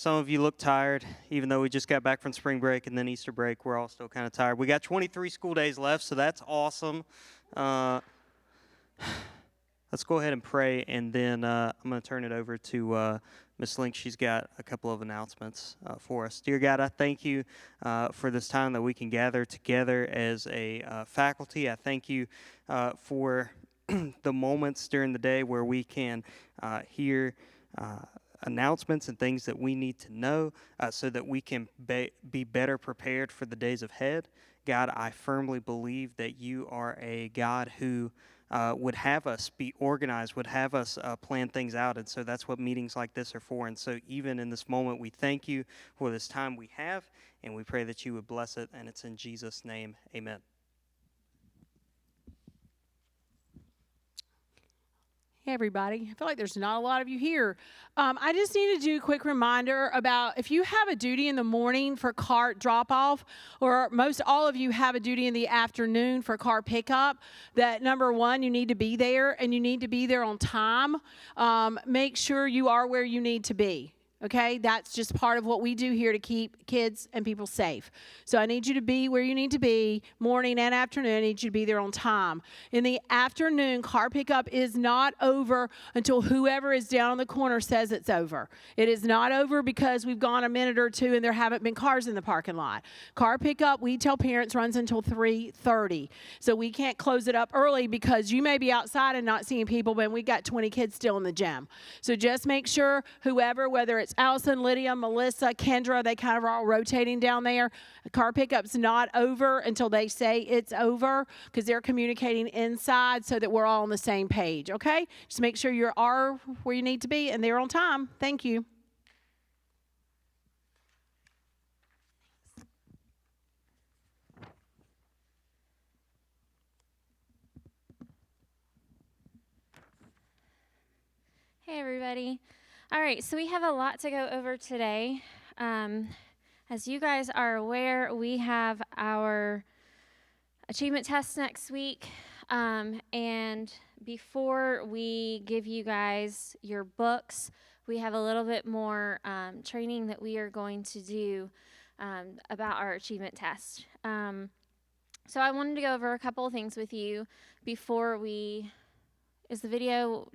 Some of you look tired, even though we just got back from spring break and then Easter break. We're all still kind of tired. We got 23 school days left, so that's awesome. Let's go ahead and pray, and then I'm going to turn it over to Miss Link. She's got a couple of announcements for us. Dear God, I thank you for this time that we can gather together as a faculty. I thank you for the moments during the day where we can hear announcements and things that we need to know so that we can be better prepared for the days ahead. God, I firmly believe that you are a God who would have us be organized, would have us plan things out. And so that's what meetings like this are for. And so even in this moment, we thank you for this time we have, and we pray that you would bless it. And it's in Jesus' name, amen. Hey everybody, I feel like there's not a lot of you here. I just need to do a quick reminder about if you have a duty in the morning for cart drop off, or most all of you have a duty in the afternoon for car pickup, that number one, you need to be there and you need to be there on time. Make sure you are where you need to be. Okay, that's just part of what we do here to keep kids and people safe. So I need you to be where you need to be, morning and afternoon. I need you to be there on time. In the afternoon, car pickup is not over until whoever is down on the corner says it's over. It is not over because we've gone a minute or two and there haven't been cars in the parking lot. Car pickup, we tell parents, runs until 3:30. So we can't close it up early because you may be outside and not seeing people, but we got 20 kids still in the gym. So just make sure whoever, whether it's Allison, Lydia, Melissa, Kendra, they kind of are all rotating down there. Car pickup's not over until they say it's over because they're communicating inside so that we're all on the same page, okay? Just make sure you are where you need to be and they're on time. Thank you. Hey everybody. All right, so we have a lot to go over today. As you guys are aware, we have our achievement test next week. And before we give you guys your books, we have a little bit more training that we are going to do about our achievement test. So I wanted to go over a couple of things with you before we... Is the video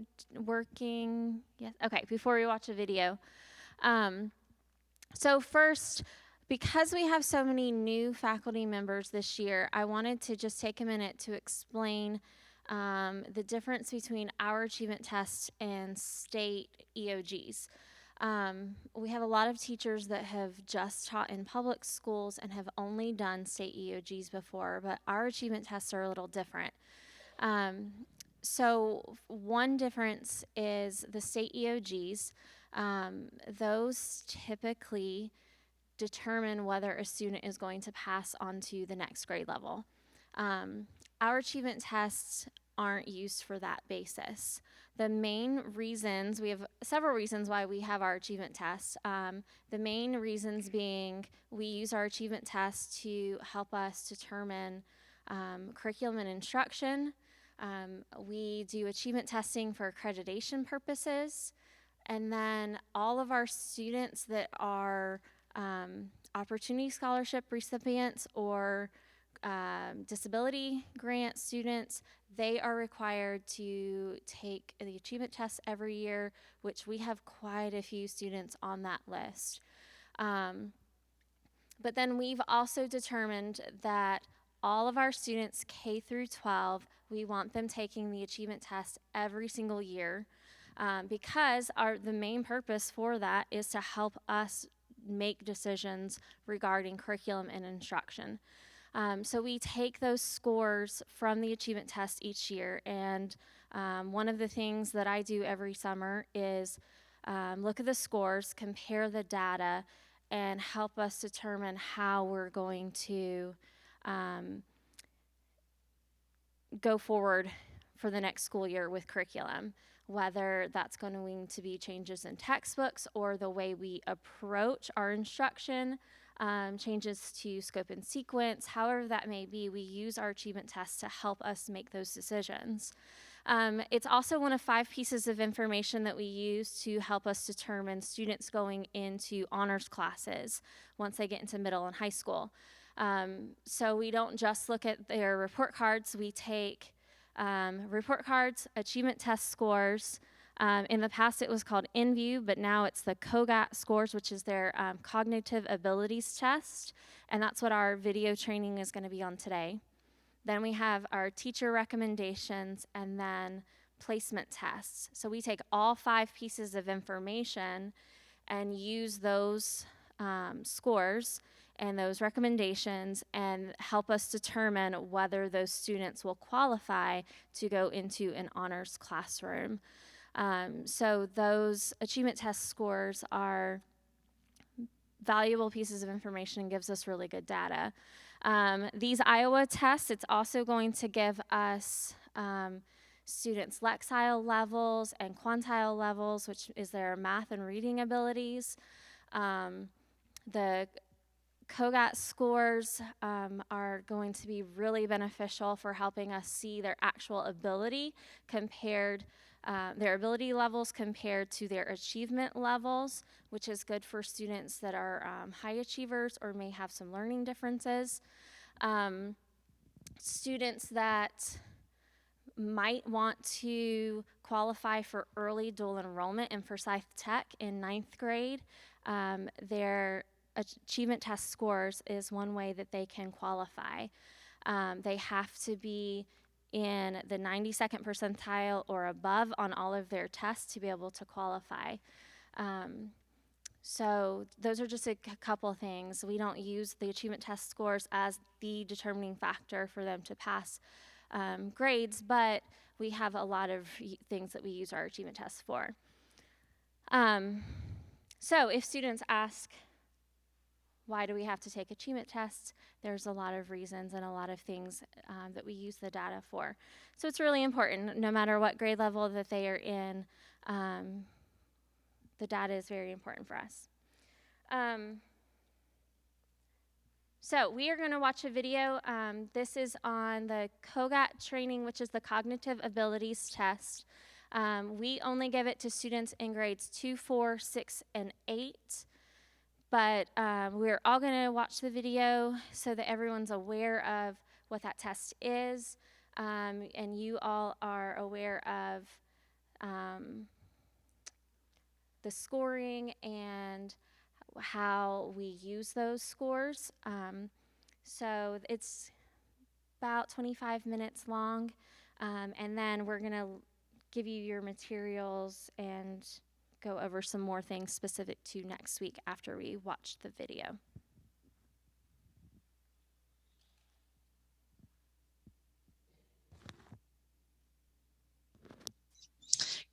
working? Yes. Okay, before we watch a video. So first, because we have so many new faculty members this year, I wanted to just take a minute to explain the difference between our achievement tests and state EOGs. We have a lot of teachers that have just taught in public schools and have only done state EOGs before, but our achievement tests are a little different. So one difference is the state EOGs. Those typically determine whether a student is going to pass on to the next grade level. Our achievement tests aren't used for that basis. The main reasons, we have several reasons why we have our achievement tests. The main reasons being we use our achievement tests to help us determine curriculum and instruction. We do achievement testing for accreditation purposes, and then all of our students that are opportunity scholarship recipients or disability grant students, they are required to take the achievement test every year, which we have quite a few students on that list. But then we've also determined that all of our students K through 12, we want them taking the achievement test every single year because the main purpose for that is to help us make decisions regarding curriculum and instruction. So we take those scores from the achievement test each year, and one of the things that I do every summer is look at the scores, compare the data, and help us determine how we're going to go forward for the next school year with curriculum, whether that's going to be changes in textbooks or the way we approach our instruction, changes to scope and sequence, however that may be. We use our achievement tests to help us make those decisions. It's also one of 5 pieces of information that we use to help us determine students going into honors classes once they get into middle and high school. So we don't just look at their report cards, we take report cards, achievement test scores. In the past, it was called InView, but now it's the COGAT scores, which is their cognitive abilities test, and that's what our video training is going to be on today. Then we have our teacher recommendations and then placement tests. So we take all 5 pieces of information and use those scores and those recommendations and help us determine whether those students will qualify to go into an honors classroom. So those achievement test scores are valuable pieces of information and gives us really good data. These Iowa tests, it's also going to give us students' Lexile levels and quantile levels, which is their math and reading abilities. The COGAT scores are going to be really beneficial for helping us see their actual ability compared, their ability levels compared to their achievement levels, which is good for students that are high achievers or may have some learning differences. Students that might want to qualify for early dual enrollment in Forsyth Tech in 9th grade, their achievement test scores is one way that they can qualify. They have to be in the 92nd percentile or above on all of their tests to be able to qualify. So those are just a couple of things. We don't use the achievement test scores as the determining factor for them to pass grades, but we have a lot of things that we use our achievement tests for. So if students ask, why do we have to take achievement tests? There's a lot of reasons and a lot of things that we use the data for. So it's really important, no matter what grade level that they are in, the data is very important for us. So we are going to watch a video. This is on the COGAT training, which is the Cognitive Abilities Test. We only give it to students in grades 2, 4, 6, and 8. But we're all going to watch the video so that everyone's aware of what that test is, and you all are aware of the scoring and how we use those scores. So it's about 25 minutes long, and then we're going to give you your materials and go over some more things specific to next week after we watch the video.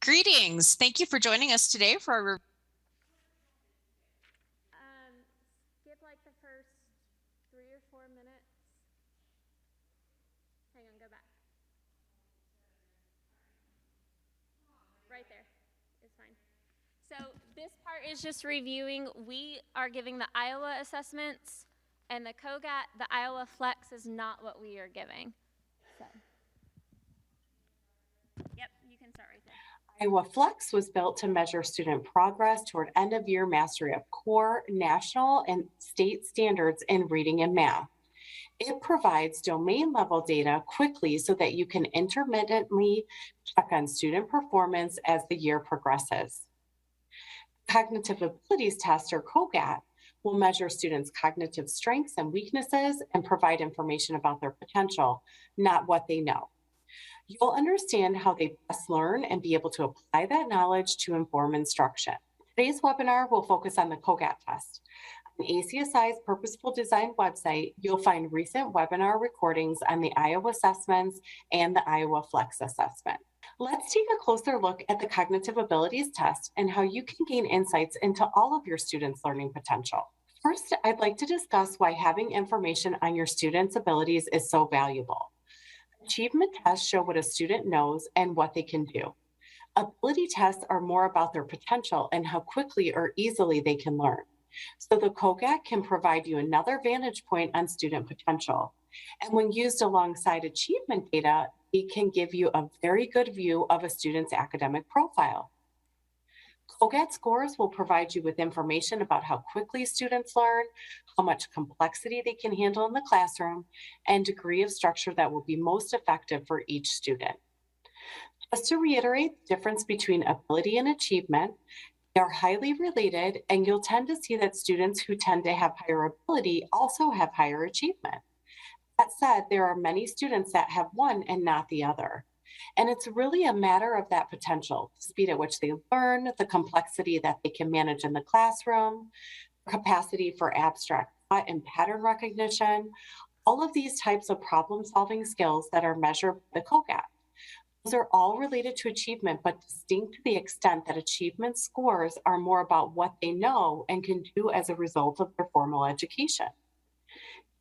Greetings. Thank you for joining us today for our Skip like the first 3 or 4 minutes. Hang on, go back. Right there. It's fine. So this part is just reviewing. We are giving the Iowa assessments, and the COGAT, the Iowa Flex is not what we are giving. So. Yep, you can start right there. Iowa Flex was built to measure student progress toward end-of-year mastery of core, national, and state standards in reading and math. It provides domain-level data quickly so that you can intermittently check on student performance as the year progresses. Cognitive Abilities Test, or COGAT, will measure students' cognitive strengths and weaknesses and provide information about their potential, not what they know. You'll understand how they best learn and be able to apply that knowledge to inform instruction. Today's webinar will focus on the COGAT test. On ACSI's Purposeful Design website, you'll find recent webinar recordings on the Iowa assessments and the Iowa Flex assessment. Let's take a closer look at the Cognitive Abilities Test and how you can gain insights into all of your students' learning potential. First, I'd like to discuss why having information on your students' abilities is so valuable. Achievement tests show what a student knows and what they can do. Ability tests are more about their potential and how quickly or easily they can learn. So the COGAT can provide you another vantage point on student potential. And when used alongside achievement data, it can give you a very good view of a student's academic profile. COGAT scores will provide you with information about how quickly students learn, how much complexity they can handle in the classroom, and degree of structure that will be most effective for each student. Just to reiterate, the difference between ability and achievement, they are highly related, and you'll tend to see that students who tend to have higher ability also have higher achievement. That said, there are many students that have one and not the other. And it's really a matter of that potential, the speed at which they learn, the complexity that they can manage in the classroom, capacity for abstract thought and pattern recognition, all of these types of problem-solving skills that are measured by the COGAT. Those are all related to achievement, but distinct to the extent that achievement scores are more about what they know and can do as a result of their formal education.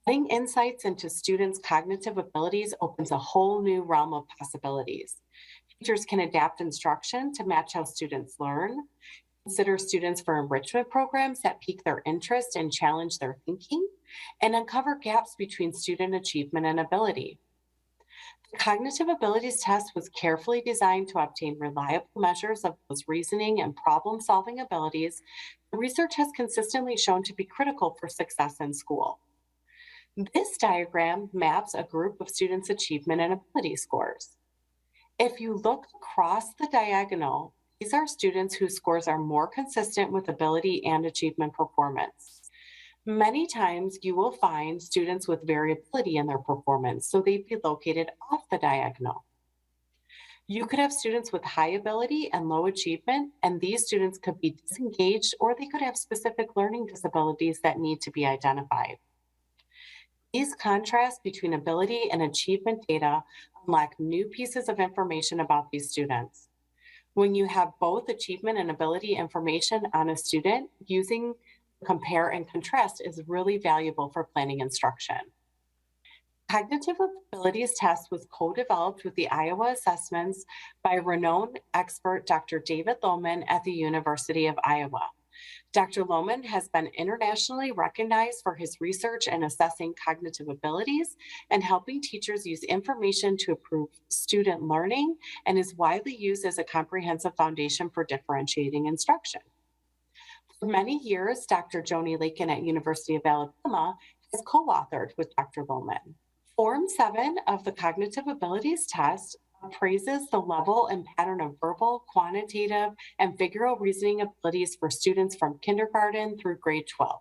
Getting insights into students' cognitive abilities opens a whole new realm of possibilities. Teachers can adapt instruction to match how students learn, consider students for enrichment programs that pique their interest and challenge their thinking, and uncover gaps between student achievement and ability. The Cognitive Abilities Test was carefully designed to obtain reliable measures of those reasoning and problem-solving abilities the research has consistently shown to be critical for success in school. This diagram maps a group of students' achievement and ability scores. If you look across the diagonal, these are students whose scores are more consistent with ability and achievement performance. Many times you will find students with variability in their performance, so they'd be located off the diagonal. You could have students with high ability and low achievement, and these students could be disengaged or they could have specific learning disabilities that need to be identified. These contrasts between ability and achievement data unlock new pieces of information about these students. When you have both achievement and ability information on a student, using compare and contrast is really valuable for planning instruction. Cognitive Abilities Test was co-developed with the Iowa Assessments by renowned expert Dr. David Lohman at the University of Iowa. Dr. Lohman has been internationally recognized for his research in assessing cognitive abilities and helping teachers use information to improve student learning, and is widely used as a comprehensive foundation for differentiating instruction. For many years, Dr. Joni Lakin at University of Alabama has co-authored with Dr. Lohman. Form 7 of the Cognitive Abilities Test appraises the level and pattern of verbal, quantitative, and figural reasoning abilities for students from kindergarten through grade 12.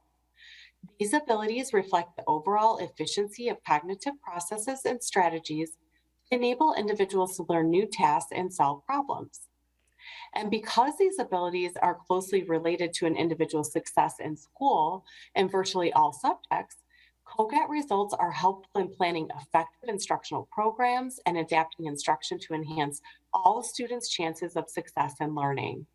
These abilities reflect the overall efficiency of cognitive processes and strategies to enable individuals to learn new tasks and solve problems. And because these abilities are closely related to an individual's success in school in virtually all subjects, COGAT results are helpful in planning effective instructional programs and adapting instruction to enhance all students' chances of success in learning.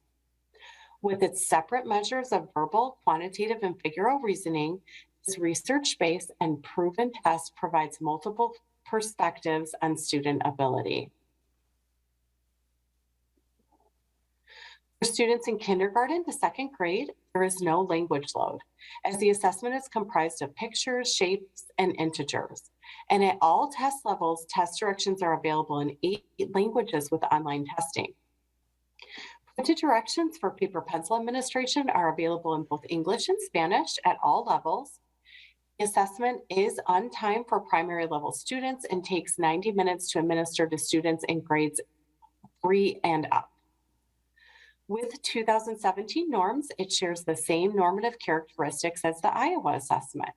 With its separate measures of verbal, quantitative, and figural reasoning, this research-based and proven test provides multiple perspectives on student ability. For students in kindergarten to second grade, there is no language load, as the assessment is comprised of pictures, shapes, and integers. And at all test levels, test directions are available in 8 languages with online testing. Printed directions for paper pencil administration are available in both English and Spanish at all levels. The assessment is on time for primary level students and takes 90 minutes to administer to students in grades 3 and up. With 2017 norms, it shares the same normative characteristics as the Iowa assessment.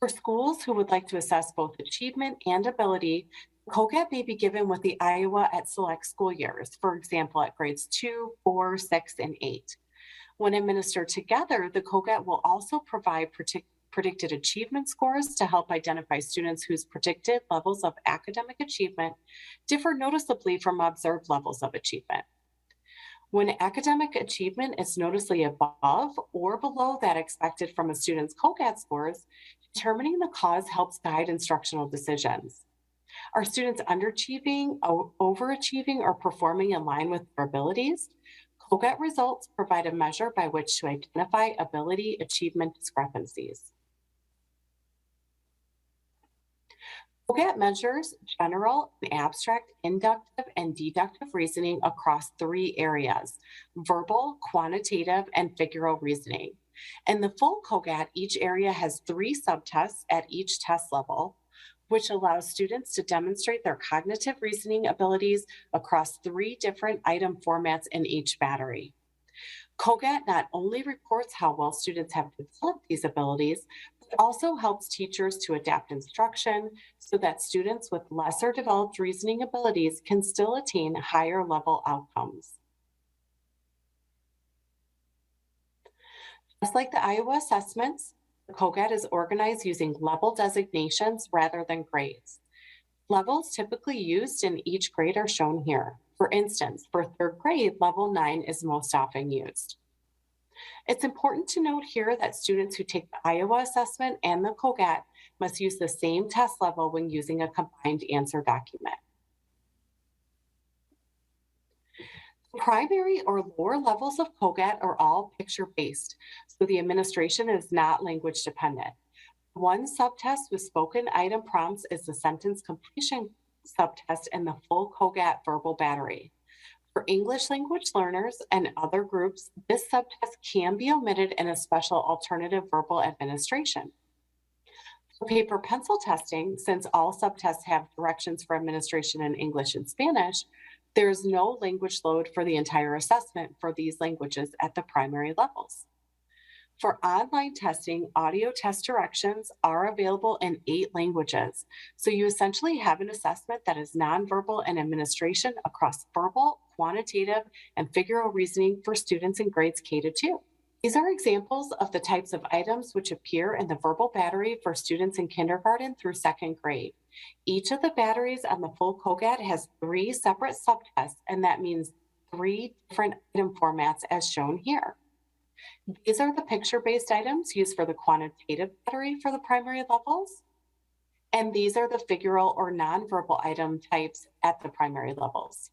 For schools who would like to assess both achievement and ability, COGAT may be given with the Iowa at select school years, for example, at grades 2, 4, 6, and 8. When administered together, the COGAT will also provide predicted achievement scores to help identify students whose predicted levels of academic achievement differ noticeably from observed levels of achievement. When academic achievement is noticeably above or below that expected from a student's COGAT scores, determining the cause helps guide instructional decisions. Are students underachieving, overachieving, or performing in line with their abilities? COGAT results provide a measure by which to identify ability achievement discrepancies. COGAT measures general and abstract, inductive, and deductive reasoning across 3 areas: verbal, quantitative, and figural reasoning. In the full COGAT, each area has 3 subtests at each test level, which allows students to demonstrate their cognitive reasoning abilities across 3 different item formats in each battery. COGAT not only reports how well students have developed these abilities, but also helps teachers to adapt instruction so that students with lesser developed reasoning abilities can still attain higher level outcomes. Just like the Iowa assessments, the COGAT is organized using level designations rather than grades. Levels typically used in each grade are shown here. For instance, for 3rd grade, level 9 is most often used. It's important to note here that students who take the Iowa assessment and the COGAT must use the same test level when using a combined answer document. Primary or lower levels of COGAT are all picture-based, so the administration is not language dependent. One subtest with spoken item prompts is the sentence completion subtest in the full COGAT verbal battery. For English language learners and other groups, this subtest can be omitted in a special alternative verbal administration. For paper pencil testing, since all subtests have directions for administration in English and Spanish, there is no language load for the entire assessment for these languages at the primary levels. For online testing, audio test directions are available in 8 languages. So you essentially have an assessment that is nonverbal and administration across verbal, quantitative, and figural reasoning for students in grades K-2. These are examples of the types of items which appear in the verbal battery for students in kindergarten through 2nd grade. Each of the batteries on the full COGAT has 3 separate subtests, and that means 3 different item formats as shown here. These are the picture-based items used for the quantitative battery for the primary levels. And these are the figural or nonverbal item types at the primary levels.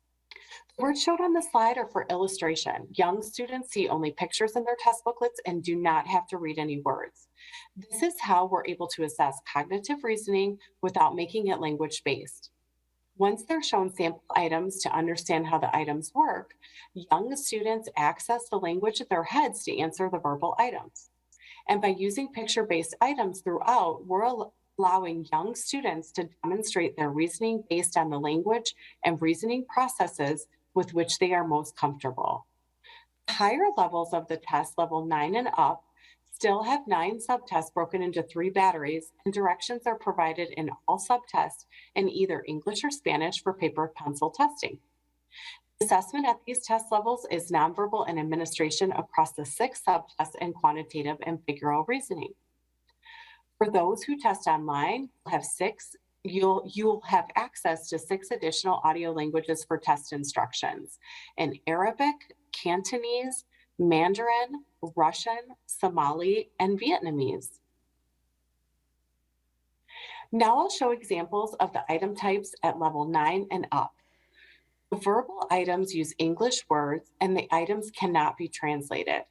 The words showed on the slide are for illustration. Young students see only pictures in their test booklets and do not have to read any words. This is how we're able to assess cognitive reasoning without making it language-based. Once they're shown sample items to understand how the items work, young students access the language in their heads to answer the verbal items. And by using picture-based items throughout, we're allowing young students to demonstrate their reasoning based on the language and reasoning processes with which they are most comfortable. Higher levels of the test, level 9 and up, still have 9 subtests broken into 3 batteries, and directions are provided in all subtests in either English or Spanish for paper pencil testing. Assessment at these test levels is nonverbal and administration across the 6 subtests in quantitative and figural reasoning. For those who test online, you'll have access to 6 additional audio languages for test instructions in Arabic, Cantonese, Mandarin, Russian, Somali, and Vietnamese. Now I'll show examples of the item types at level 9 and up. The verbal items use English words and the items cannot be translated.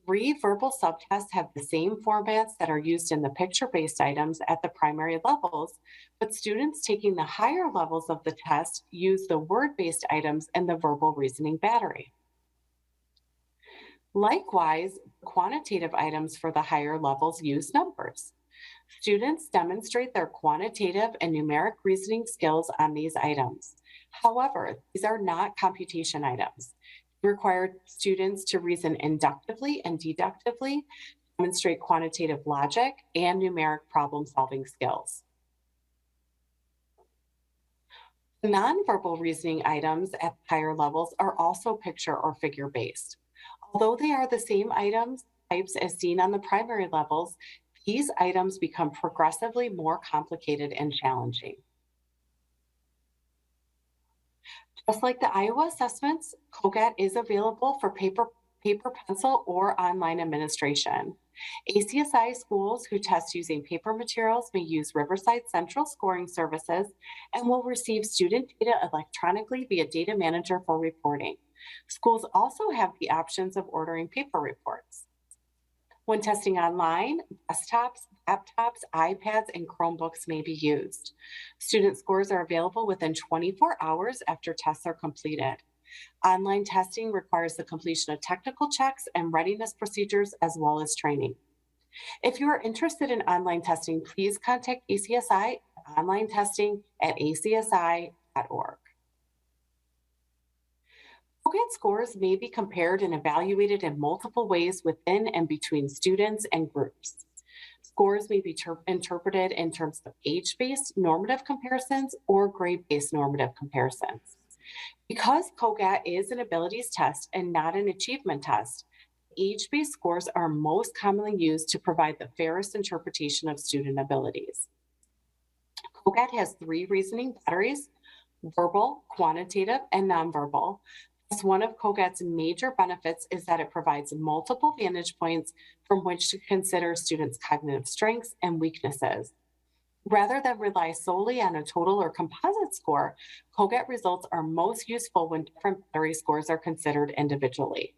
3 verbal subtests have the same formats that are used in the picture-based items at the primary levels, but students taking the higher levels of the test use the word-based items in the verbal reasoning battery. Likewise, quantitative items for the higher levels use numbers. Students demonstrate their quantitative and numeric reasoning skills on these items. However, these are not computation items. They require students to reason inductively and deductively, demonstrate quantitative logic, and numeric problem-solving skills. Nonverbal reasoning items at higher levels are also picture or figure-based. Although they are the same items types as seen on the primary levels, these items become progressively more complicated and challenging. Just like the Iowa assessments, COGAT is available for paper pencil or online administration. ACSI schools who test using paper materials may use Riverside Central Scoring Services and will receive student data electronically via Data Manager for reporting. Schools also have the options of ordering paper reports. When testing online, desktops, laptops, iPads, and Chromebooks may be used. Student scores are available within 24 hours after tests are completed. Online testing requires the completion of technical checks and readiness procedures as well as training. If you are interested in online testing, please contact ACSI at onlinetesting@acsi.org. COGAT scores may be compared and evaluated in multiple ways within and between students and groups. Scores may be interpreted in terms of age-based normative comparisons or grade-based normative comparisons. Because COGAT is an abilities test and not an achievement test, age-based scores are most commonly used to provide the fairest interpretation of student abilities. COGAT has 3 reasoning batteries: verbal, quantitative, and nonverbal. Thus, one of COGAT's major benefits is that it provides multiple vantage points from which to consider students' cognitive strengths and weaknesses. Rather than rely solely on a total or composite score, COGAT results are most useful when different battery scores are considered individually.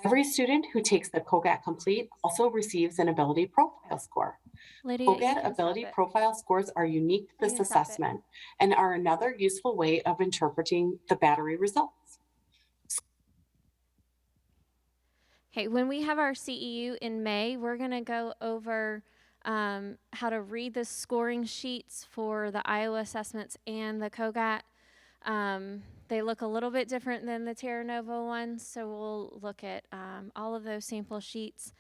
Every student who takes the COGAT Complete also receives an ability profile score. Lydia, you COGAT can ability stop it. profile scores are unique to You this can stop it. assessment and are another useful way of interpreting the battery results. Okay, when we have our CEU in May, we're going to go over how to read the scoring sheets for the Iowa assessments and the COGAT. They look a little bit different than the Terra Nova ones, so we'll look at all of those sample sheets.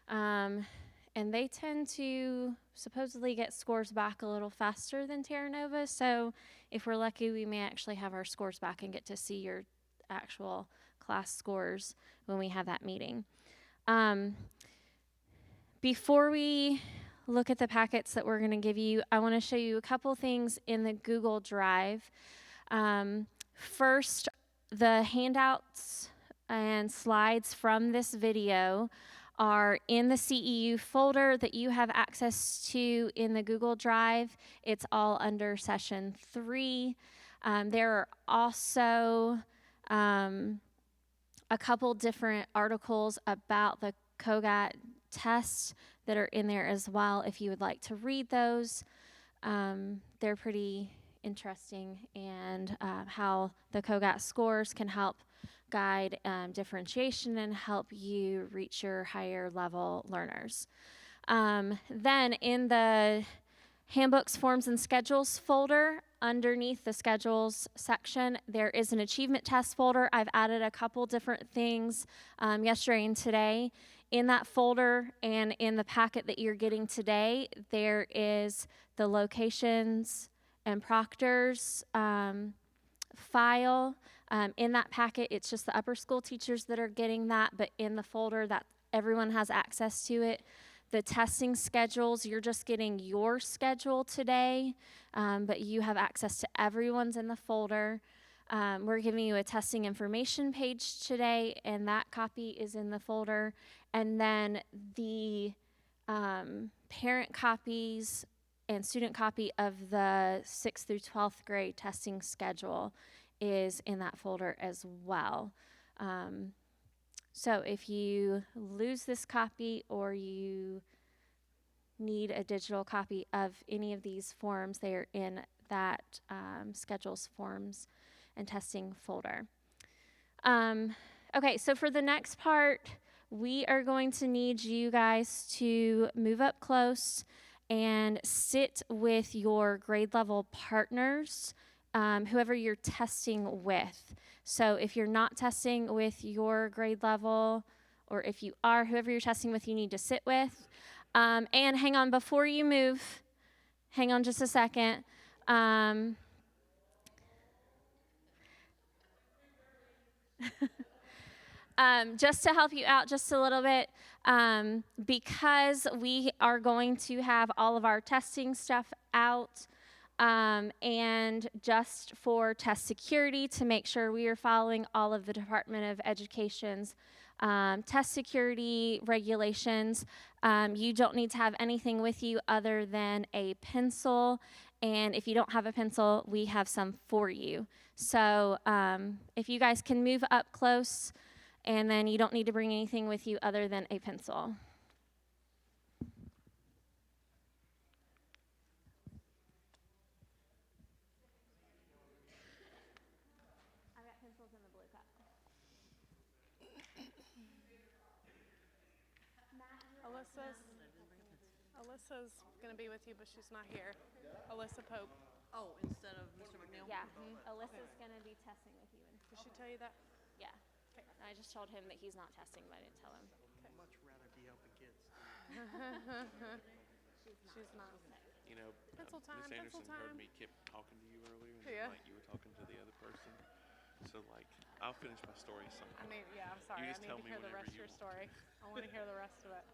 And they tend to supposedly get scores back a little faster than Terra Nova, so if we're lucky, we may actually have our scores back and get to see your actual class scores when we have that meeting. Before we look at the packets that we're going to give you, I want to show you a couple things in the Google Drive. First, the handouts and slides from this video are in the CEU folder that you have access to in the Google Drive. It's all under session 3. There are also a couple different articles about the COGAT tests that are in there as well if you would like to read those. They're pretty interesting, and how the COGAT scores can help guide differentiation and help you reach your higher level learners. Then in the handbooks, forms, and schedules folder, underneath the schedules section, there is an achievement test folder. I've added a couple different things yesterday and today. In that folder and in the packet that you're getting today, there is the locations and proctors file. In that packet, it's just the upper school teachers that are getting that, but in the folder that everyone has access to it. The testing schedules, you're just getting your schedule today, but you have access to everyone's in the folder. We're giving you a testing information page today, and that copy is in the folder. And then the parent copies and student copy of the 6th through 12th grade testing schedule is in that folder as well. So if you lose this copy or you need a digital copy of any of these forms, they are in that schedules, forms, and testing folder. Okay, so for the next part, we are going to need you guys to move up close and sit with your grade level partners, whoever you're testing with. So if you're not testing with your grade level, or if you are, whoever you're testing with, you need to sit with. And hang on, before you move, hang on just a second. Just to help you out just a little bit, because we are going to have all of our testing stuff out, and just for test security to make sure we are following all of the Department of Education's test security regulations, you don't need to have anything with you other than a pencil. And if you don't have a pencil, we have some for you. So if you guys can move up close And then you don't need to bring anything with you other than a pencil. I've got pencils in the blue cup. Alyssa's going to be with you, but she's not here. Alyssa Pope. Oh, instead of Mr. McNeil? Yeah, Alyssa's going to be testing with you. Did she tell you that? Yeah. I just told him that he's not testing, but I didn't tell him. I'd much rather be helping kids. She's not. You know, Pencil time, Miss pencil Anderson heard time. me keep talking to you earlier, and Yeah. then, like, you were talking to the other person. So, like, I'll finish my story sometime. I'm sorry. I just need tell to me hear the whenever rest of you your want. story. I want to hear the rest of it.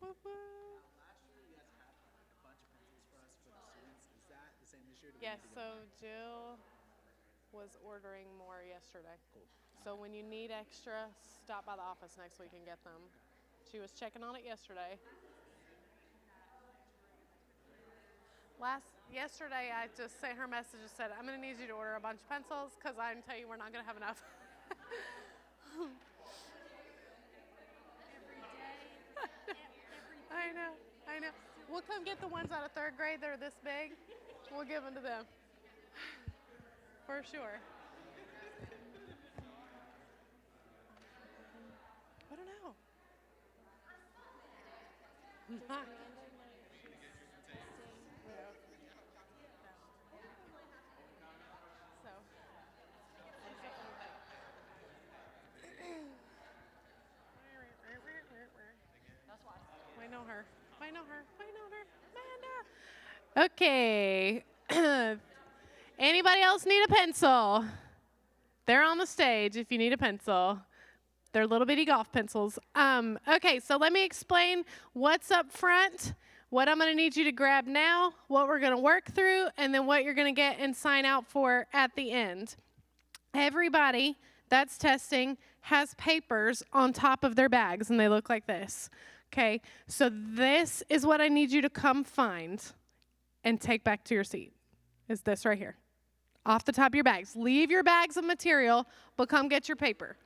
Last year, you guys had a bunch of pencils for us for the students. Is that the same this year? Do we Yes, need to so Jill was ordering more yesterday. Cool. So when you need extra, stop by the office next week and get them. She was checking on it yesterday. Yesterday, I just sent her message and said, I'm going to need you to order a bunch of pencils because I can tell you we're not going to have enough. I know. We'll come get the ones out of 3rd grade that are this big. We'll give them to them. For sure. I don't know. So. I know her. Amanda. Okay. Anybody else need a pencil? They're on the stage if you need a pencil. They're little bitty golf pencils. Okay, so let me explain what's up front, what I'm going to need you to grab now, what we're going to work through, and then what you're going to get and sign out for at the end. Everybody that's testing has papers on top of their bags, and they look like this. Okay, so this is what I need you to come find and take back to your seat, is this right here. Off the top of your bags. Leave your bags of material, but come get your paper.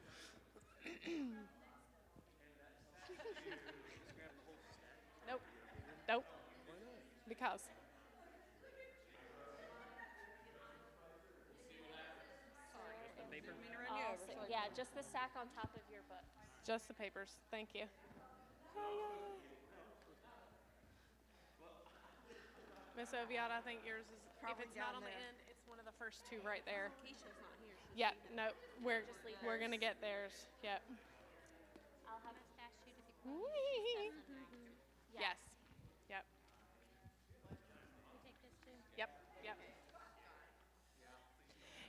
Nope. Because. Yeah, just the stack on top of your book. Just the papers. Thank you. Miss Oviatt, I think yours is, if it's not on the end, it's one of the first 2 right there. Keisha's not here. Yeah, no, we're Just leave going to those. get theirs. Yep. I'll have Yes. Yep. Yep.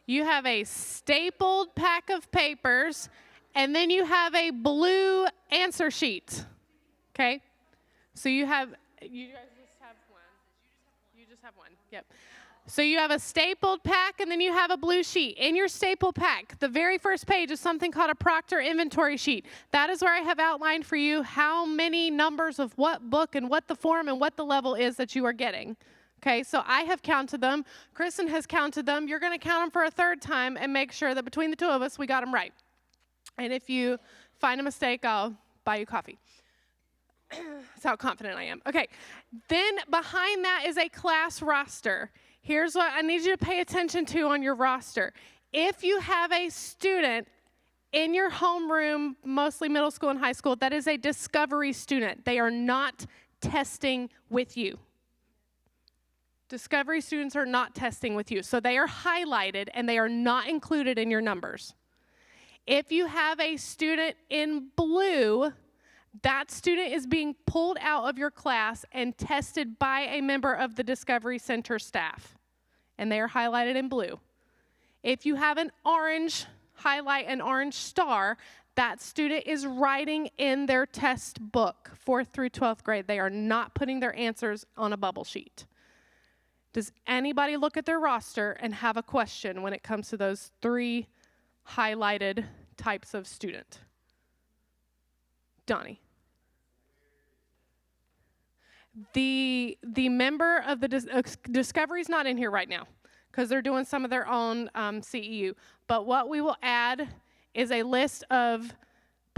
You have a stapled pack of papers, and then you have a blue answer sheet. Okay? So you guys just have one. You just have one. Yep. So you have a stapled pack, and then you have a blue sheet. In your staple pack, the very first page is something called a Proctor inventory sheet. That is where I have outlined for you how many numbers of what book and what the form and what the level is that you are getting. Okay, so I have counted them. Kristen has counted them. You're going to count them for a 3rd time and make sure that between the 2 of us, we got them right. And if you find a mistake, I'll buy you coffee. That's how confident I am. Okay, then behind that is a class roster. Here's what I need you to pay attention to on your roster. If you have a student in your homeroom, mostly middle school and high school, that is a discovery student. They are not testing with you. Discovery students are not testing with you. So they are highlighted and they are not included in your numbers. If you have a student in blue, that student is being pulled out of your class and tested by a member of the Discovery Center staff, and they are highlighted in blue. If you have an orange, highlight an orange star, that student is writing in their test book, 4th through 12th grade. They are not putting their answers on a bubble sheet. Does anybody look at their roster and have a question when it comes to those 3 highlighted types of student? Donnie. The member of the Discovery's not in here right now because they're doing some of their own CEU. But what we will add is a list of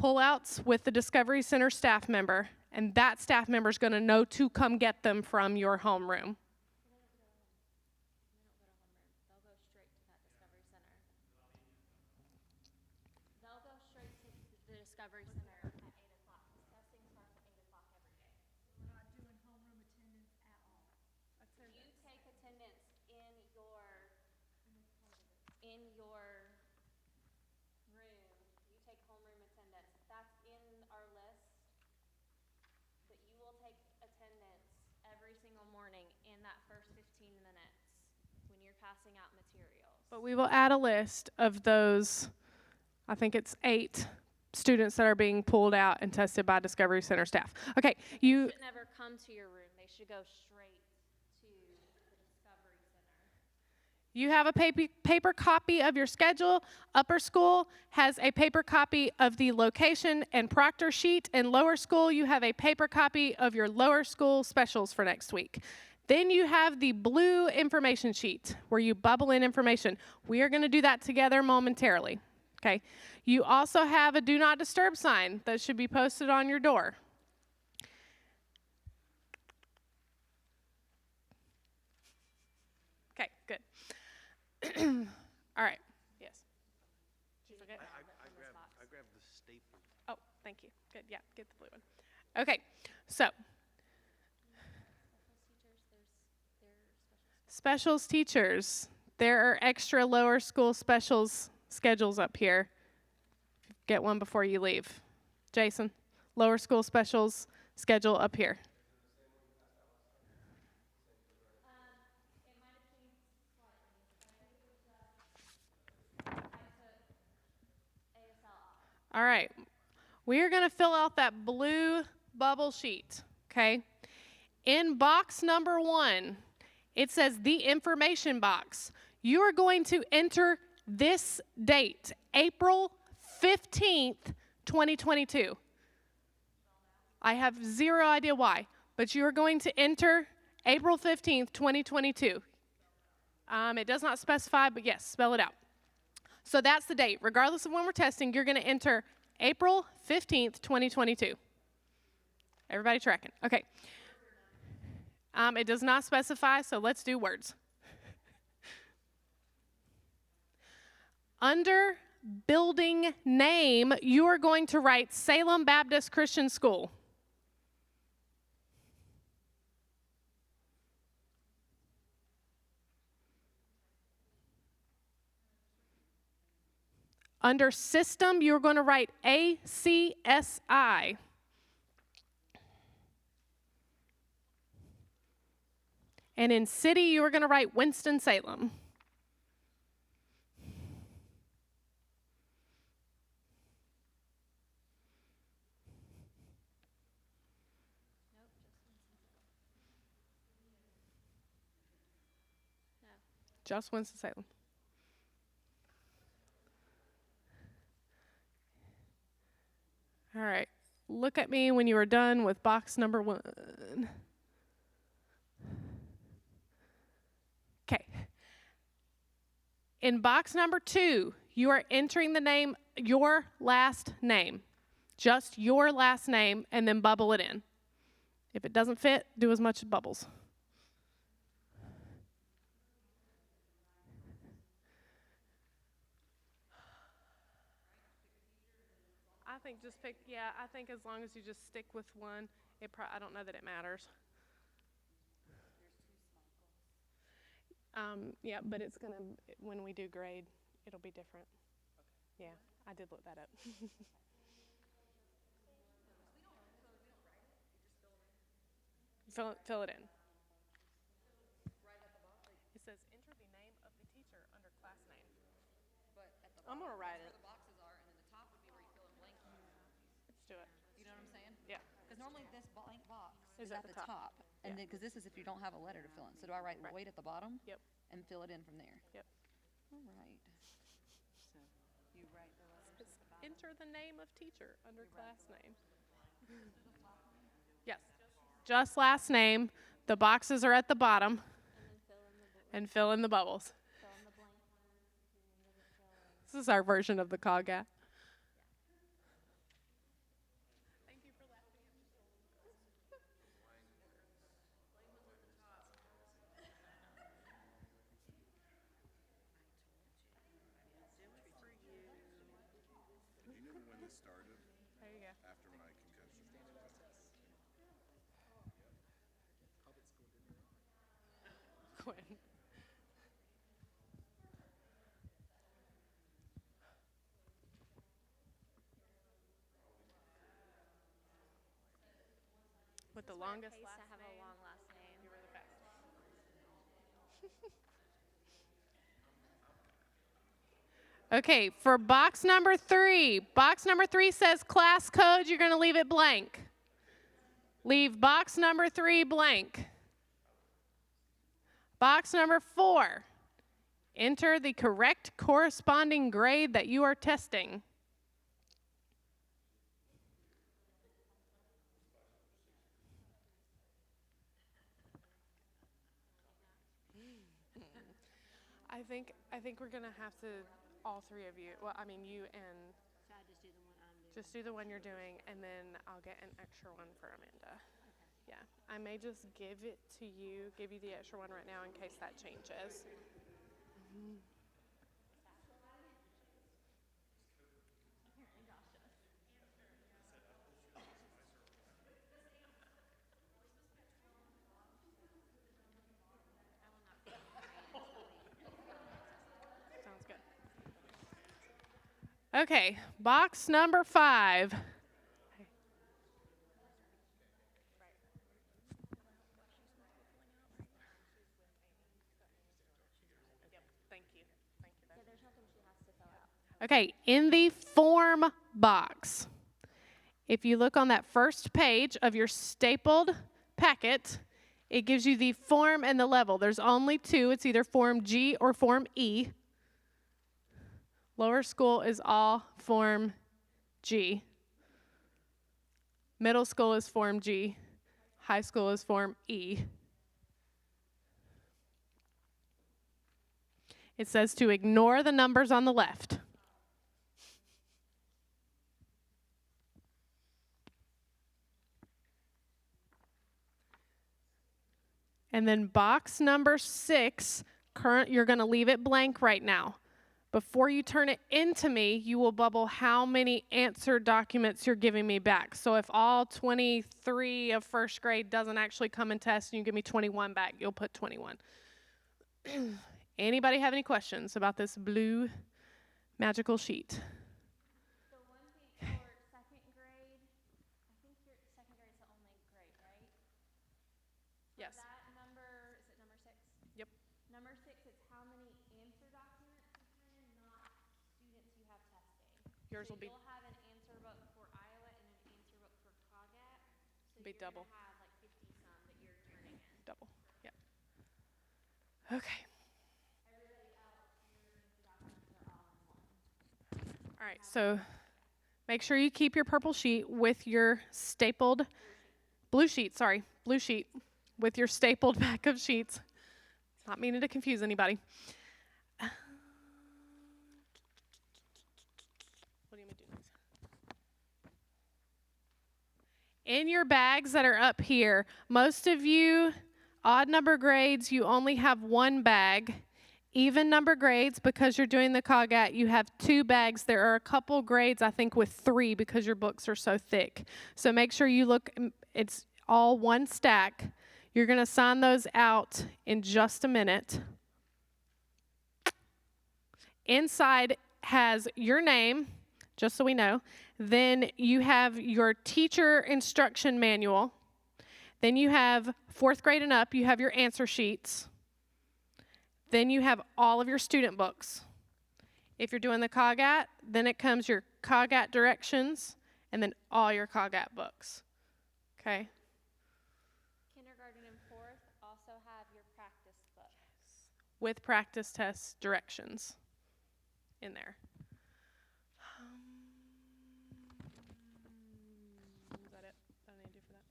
pullouts with the Discovery Center staff member, and that staff member is going to know to come get them from your homeroom. They'll go straight to that Discovery Center. They'll go straight to the Discovery Center at 8 o'clock. Testing starts at 8 o'clock every day. We're not doing homeroom attendance at all. You take attendance in your room. You take homeroom attendance. That's in our list. But you will take attendance every single morning in that first 15 minutes when you're passing out materials. But we will add a list of those, I think it's 8 students that are being pulled out and tested by Discovery Center staff. Okay, They should never come to your room. They should go straight to the Discovery Center. You have a paper copy of your schedule. Upper school has a paper copy of the location and proctor sheet. And lower school, you have a paper copy of your lower school specials for next week. Then you have the blue information sheet where you bubble in information. We are going to do that together momentarily. Okay. You also have a do not disturb sign that should be posted on your door. Okay, good. All right. Yes. Did you forget? I grabbed the staple. Oh, thank you. Good. Yeah, get the blue one. Okay. So, specials teachers. There are extra lower school specials schedules up here. Get one before you leave. Jason, lower school specials schedule up here. All right. We are going to fill out that blue bubble sheet, okay? In box number 1, it says the information box. You are going to enter this date, April 15th, 2022. I have zero idea why, but you are going to enter April 15th, 2022. It does not specify, but yes, spell it out. So that's the date. Regardless of when we're testing, you're going to enter April 15th, 2022. Everybody tracking? Okay. It does not specify, so let's do words. Under building name, you are going to write Salem Baptist Christian School. Under system, you're going to write ACSI. And in city, you are going to write Winston-Salem. Just Winston-Salem. All right. Look at me when you are done with box number 1. Okay. In box number 2, you are entering the name, your last name. Just your last name, and then bubble it in. If it doesn't fit, do as much bubbles. I think just pick, yeah, I think as long as you just stick with one, I don't know that it matters. Yeah, but it's gonna, when we do grade, it'll be different. Okay. Yeah, I did look that up. Fill it in. It says enter the name of the teacher under class name. But at the I'm gonna write where it. the boxes are, and then the top would be where you fill in blank. Let's do it. You know what I'm saying? Yeah. Because normally this blank box Is is at at the the top. top. And then, because this is if you don't have a letter to fill in. So do I write Right. Lloyd at the bottom? Yep. And fill it in from there? Yep. All right. So you write the letters at the bottom. Enter the name of teacher under class name. Yes. just last name. The boxes are at the bottom. And fill in the bubbles. This is our version of the COGAT. Quinn. With the longest Pays last to have name. a long last name. You were the best. Okay, for box number 3. Box number 3 says class code. You're going to leave it blank. Leave box number 3 blank. Box number 4. Enter the correct corresponding grade that you are testing. I think we're gonna have to, all 3 of you. Well, I mean you and. So I just do the one I'm doing. Just do the one you're doing, and then I'll get an extra one for Amanda. Okay. Yeah, I may just give it to you, give you the extra one right now in case that changes. Sounds good. Okay, box number 5. Okay, in the form box, if you look on that first page of your stapled packet, it gives you the form and the level. There's only 2. It's either Form G or Form E. Lower school is all Form G. Middle school is Form G. High school is Form E. It says to ignore the numbers on the left. And then box number 6, you're going to leave it blank right now. Before you turn it into me, you will bubble how many answer documents you're giving me back. So if all 23 of first grade doesn't actually come and test and you give me 21 back, you'll put 21. Anybody have any questions about this blue magical sheet? The one thing for second grade, I think your second grade is the only grade, right? Yes. That number, is it number 6? Yep. Number 6 is how many answer documents you turn in, not students you have testing. Yours So will be you'll have an answer book for Iowa and an answer book for COGAT. So Be you're double. gonna have like 50 some that you're turning in. double. Yep. Okay. Everybody else, your answer documents are all in one. All right, so make sure you keep your purple sheet with your stapled, blue sheet with your stapled pack of sheets. Not meaning to confuse anybody. What do you want me to do next? In your bags that are up here, most of you, odd number grades, you only have 1 bag. Even number grades, because you're doing the COGAT, you have 2 bags. There are a couple grades, I think, with 3 because your books are so thick. So make sure you look, it's all 1 stack. You're going to sign those out in just a minute. Inside has your name, just so we know. Then you have your teacher instruction manual. Then you have 4th grade and up, you have your answer sheets. Then you have all of your student books. If you're doing the COGAT, then it comes your COGAT directions and then all your COGAT books. Okay? Kindergarten and 4th also have your practice book. With practice test directions in there. Is that it? That I need to do for that?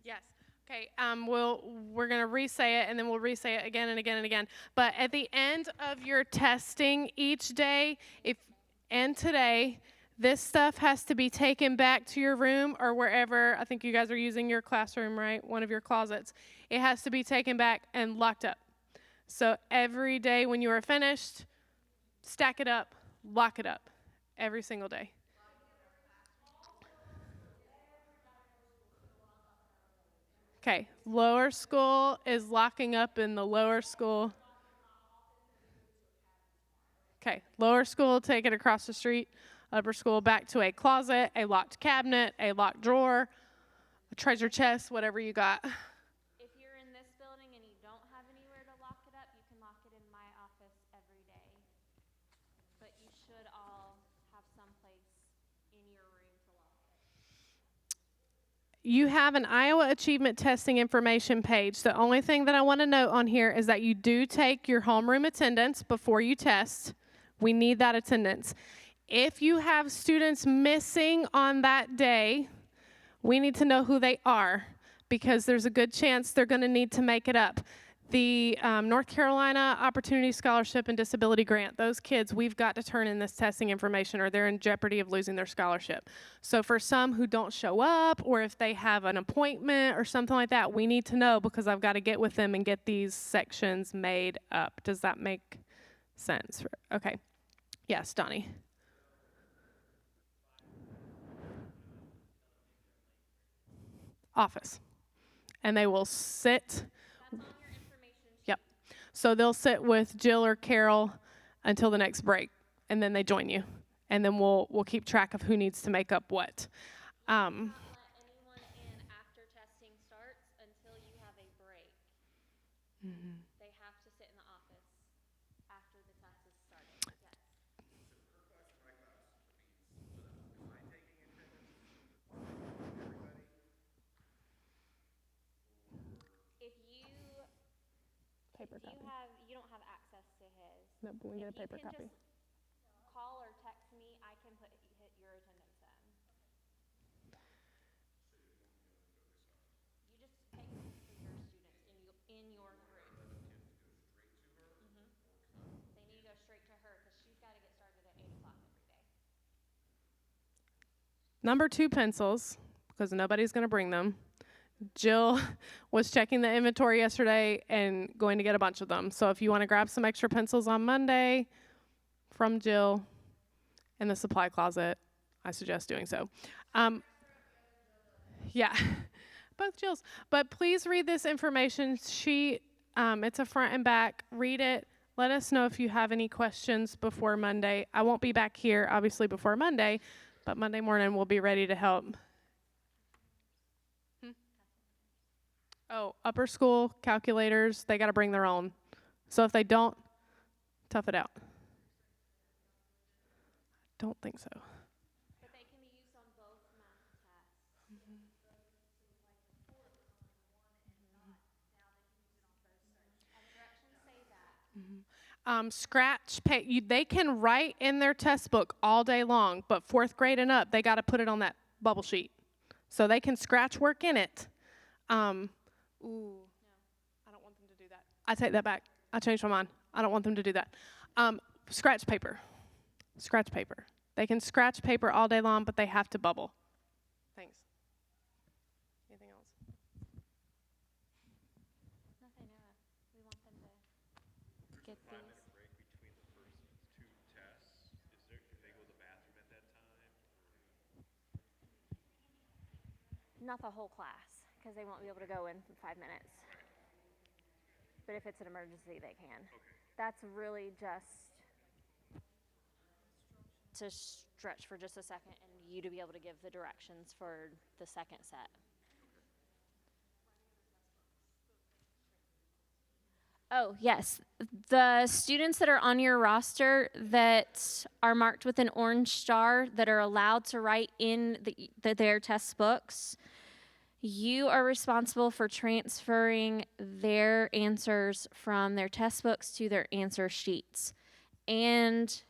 Yes. Okay. We're gonna re-say it, and then we'll re-say it again and again and again. But at the end of your testing each day, and today, this stuff has to be taken back to your room or wherever. I think you guys are using your classroom, right? One of your closets. It has to be taken back and locked up. So every day when you are finished, stack it up, lock it up, every single day. Okay, lower school is locking up in the lower school. Okay, lower school, take it across the street. Upper school, back to a closet, a locked cabinet, a locked drawer, a treasure chest, whatever you got. If you're in this building and you don't have anywhere to lock it up, you can lock it in my office every day. But you should all have some place in your room to lock it. You have an Iowa Achievement Testing information page. The only thing that I want to note on here is that you do take your homeroom attendance before you test. We need that attendance. If you have students missing on that day, we need to know who they are because there's a good chance they're going to need to make it up. The North Carolina Opportunity Scholarship and Disability Grant, those kids, we've got to turn in this testing information or they're in jeopardy of losing their scholarship. So for some who don't show up or if they have an appointment or something like that, we need to know because I've got to get with them and get these sections made up. Does that make sense? Okay. Yes, Donnie. Office. And they will sit. Yep. So they'll sit with Jill or Carol until the next break, and then they join you. And then we'll keep track of who needs to make up what. Not let anyone in after testing starts until you have a break. Mm-hmm. They have to sit in the office after the test is started. Yes. If you Paper copy. you don't have access to his. No, but we get a If you paper can copy. just call or text me, I can hit your attendance in. You just take it for your students in your group. They need to go straight to her because she's got to get started at 8 o'clock every day. Number 2 pencils, because nobody's going to bring them. Jill was checking the inventory yesterday and going to get a bunch of them. So if you want to grab some extra pencils on Monday from Jill in the supply closet, I suggest doing so. Yeah, both Jills. But please read this information sheet. It's a front and back. Read it. Let us know if you have any questions before Monday. I won't be back here, obviously, before Monday, but Monday morning we'll be ready to help. Oh, upper school calculators, they got to bring their own. So if they don't, tough it out. Don't think so. But they can be used on both math tests. And the directions say that. Scratch, they can write in their test book all day long, but 4th grade and up, they got to put it on that bubble sheet. So they can scratch work in it. Ooh, I don't want them to do that. I take that back. I changed my mind. I don't want them to do that. Scratch paper. Scratch paper. They can scratch paper all day long, but they have to bubble. Thanks. Anything else? Nothing. We want them to get these. Break between the first 2 tests. Can they go to the bathroom at that time? Not the whole class, because they won't be able to go in 5 minutes. But if it's an emergency, they can. Okay. That's really just to stretch for just a second and you to be able to give the directions for the second set. Oh, yes. The students that are on your roster that are marked with an orange star that are allowed to write in their test books, you are responsible for transferring their answers from their test books to their answer sheets. And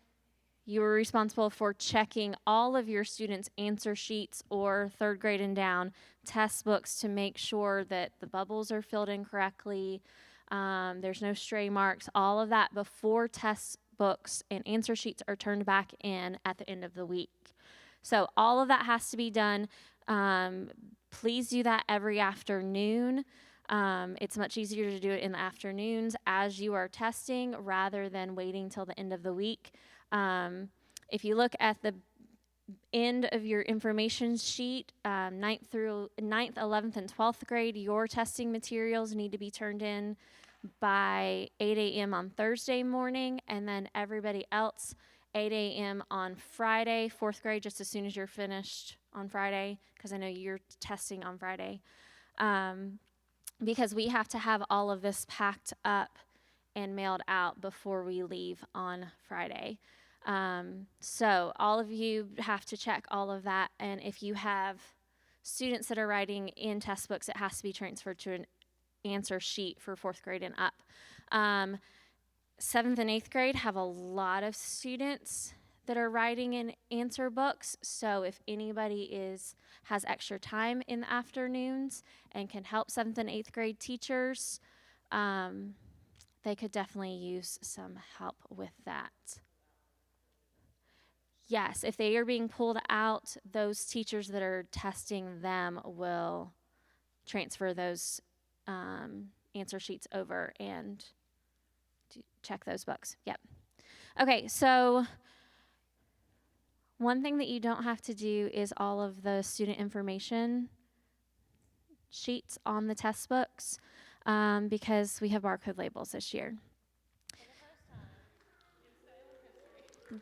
You are responsible for checking all of your students' answer sheets or third grade and down test books to make sure that the bubbles are filled in correctly. There's no stray marks, all of that before test books and answer sheets are turned back in at the end of the week. So all of that has to be done. Please do that every afternoon. It's much easier to do it in the afternoons as you are testing rather than waiting till the end of the week. If you look at the end of your information sheet, 9th, 11th, and 12th grade, your testing materials need to be turned in by 8 a.m. on Thursday morning, and then everybody else 8 a.m. on Friday, 4th grade, just as soon as you're finished on Friday, because I know you're testing on Friday. Because we have to have all of this packed up and mailed out before we leave on Friday. So all of you have to check all of that, and if you have students that are writing in test books, it has to be transferred to an answer sheet for 4th grade and up. 7th and 8th grade have a lot of students that are writing in answer books, so if anybody has extra time in the afternoons and can help 7th and 8th grade teachers, they could definitely use some help with that. Yes, if they are being pulled out, those teachers that are testing them will transfer those answer sheets over and check those books. Yep. Okay, so one thing that you don't have to do is all of the student information sheets on the test books because we have barcode labels this year.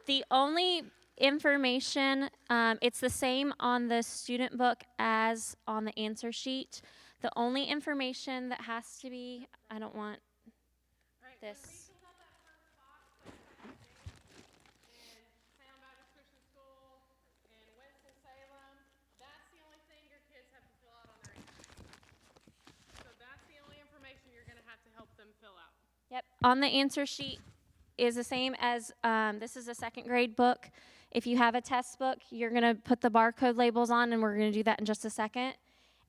The only information, it's the same on the student book as on the answer sheet. The only information that has to be, I don't want this. Yep, on the answer sheet is the same as, this is a 2nd grade book. If you have a test book, you're gonna put the barcode labels on, and we're gonna do that in just a second.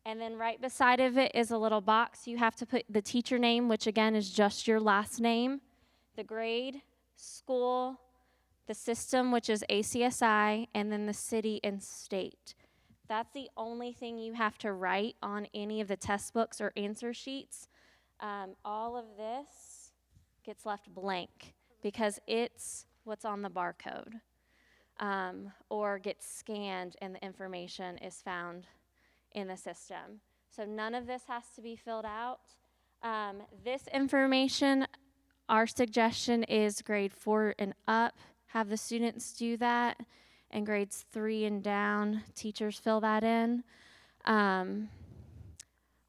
And then right beside of it is a little box. You have to put the teacher name, which again is just your last name, the grade, school, the system, which is ACSI, and then the city and state. That's the only thing you have to write on any of the test books or answer sheets. All of this gets left blank because it's what's on the barcode, or gets scanned and the information is found in the system. So none of this has to be filled out. This information, our suggestion is grade 4 and up, have the students do that, and grades 3 and down, teachers fill that in.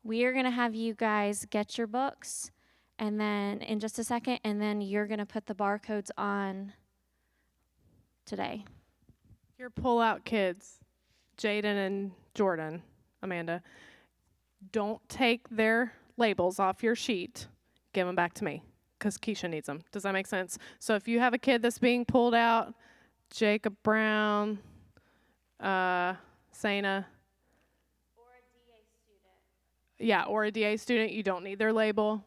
We are gonna have you guys get your books, and then in just a second, and then you're gonna put the barcodes on today. Your pull-out kids, Jaden and Jordan, Amanda, don't take their labels off your sheet. Give them back to me, because Keisha needs them. Does that make sense? So if you have a kid that's being pulled out, Jacob Brown, Sana. Or a DA student, you don't need their label.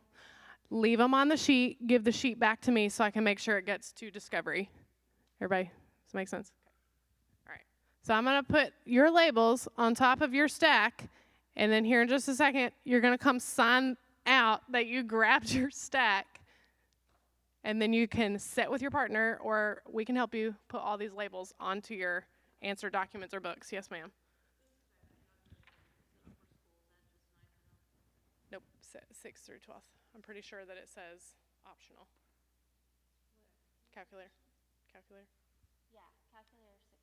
Leave them on the sheet, give the sheet back to me so I can make sure it gets to Discovery. Everybody, does that make sense? Okay. All right. So I'm gonna put your labels on top of your stack, and then here in just a second, you're gonna come sign out that you grabbed your stack, and then you can sit with your partner, or we can help you put all these labels onto your answer documents or books. Yes, ma'am. Nope, 6th through 12th. I'm pretty sure that it says optional. Calculator. Yeah, calculator 6.